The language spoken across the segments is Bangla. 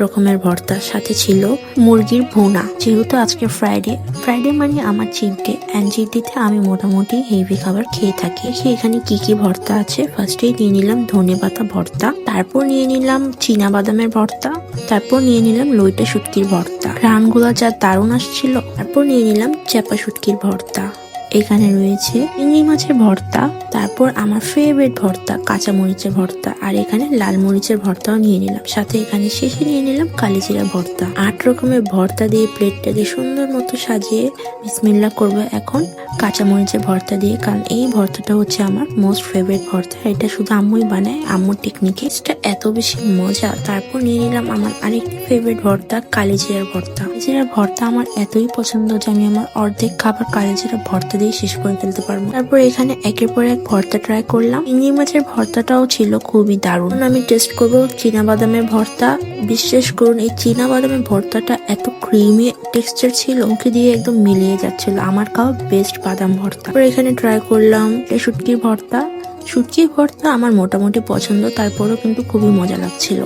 রকমের ভর্তা, সাথে ছিল মুরগির ভুনা। যেহেতু আজকে ফ্রাইডে মানে আমার cheat day, and cheat day তে আমি মোটামুটি হেভি খাবার খেয়ে থাকি। এখানে কি কি ভর্তা আছে, ফার্স্টেই নিয়ে নিলাম ধনেপাতা ভর্তা, তারপর নিয়ে নিলাম চীনা বাদামের ভর্তা, তারপর নিয়ে নিলাম লইটা শুটকির ভর্তা। রানগুলা যা দারুণ আসছিল। তারপর নিয়ে নিলাম চাপা শুটকির ভর্তা। এখানে রয়েছে চিংড়ি মাছের ভর্তা, তারপর আমার ফেভারিট ভর্তা কাঁচা মরিচের ভর্তা, আর এখানে লাল মরিচের ভর্তাও নিয়ে নিলাম। সাথে এখানে শেষে নিয়ে নিলাম কালিজিরা ভর্তা। 8 রকমের ভর্তা দিয়ে প্লেটটাকে সুন্দর মতো সাজিয়ে বিসমিল্লাহ করবো এখন কাঁচা মরিচের ভর্তা দিয়ে, কারণ এই ভর্তাটা হচ্ছে আমার মোস্ট ফেভারিট ভর্তা। এটা শুধু আম্মুই বানায়, আম্মুর টেকনিকে। এটা এত বেশি মজা। তারপর নিয়ে নিলাম আমার আরেকটি ফেভারিট ভর্তা কালিজিরার ভর্তা। কালিজিরার ভর্তা আমার এতই পছন্দ যে আমি আমার অর্ধেক খাবার কালিজিরা ভর্তা দিয়ে শেষ করে ফেলতে পারবো। তারপর এখানে একের পর এক ভর্তা ট্রাই করলাম। চিংড়ি মাছের ভর্তাটাও ছিল খুবই দারুণ। আমি টেস্ট করবো চীনা বাদামের ভর্তা। বিশ্বাস করুন, এই চীনা বাদামের ভর্তাটা এত ক্রিমি টেক্সচার ছিল, মুখে দিয়ে একদম মিলিয়ে যাচ্ছিল। আমার খাওয়া বেস্ট বাদাম ভর্তা। তারপর এখানে ট্রাই করলাম শুটকির ভর্তা। শুটকির ভর্তা আমার মোটামুটি পছন্দ, তারপরও কিন্তু খুবই মজা লাগছিল।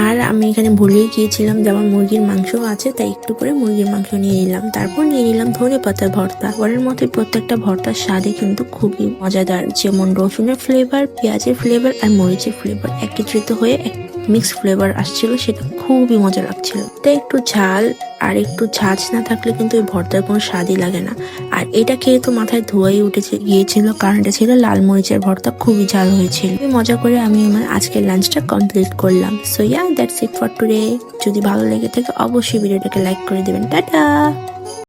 আর আমি এখানে ভুলেই গিয়েছিলাম যে আমার মুরগির মাংস আছে, তাই একটু করে মুরগির মাংস নিয়ে নিলাম। তারপর নিয়ে নিলাম ধনে পাতার ভর্তা। পরের মতো প্রত্যেকটা ভর্তার স্বাদে কিন্তু খুবই মজাদার, যেমন রসুনের ফ্লেভার, পেঁয়াজের ফ্লেভার আর মরিচের ফ্লেভার একত্রিত হয়ে মিক্স ফ্লেভার আসছিল, সেটা খুবই মজা লাগছিল। তাই একটু ঝাল আর একটু ঝাঁঝ না থাকলে কিন্তু এই ভর্তার কোনো স্বাদই লাগে না। আর এটা খেয়ে তো মাথায় ধোয়াই গিয়েছিল, কারণ এটা ছিল লাল মরিচের ভর্তা, খুবই ঝাল হয়েছিল। মজা করে আমি আমার আজকের লাঞ্চটা কমপ্লিট করলাম। So that's it for today. যদি ভালো লেগে থাকে অবশ্যই ভিডিওটাকে লাইক করে দিবেন। টাটা।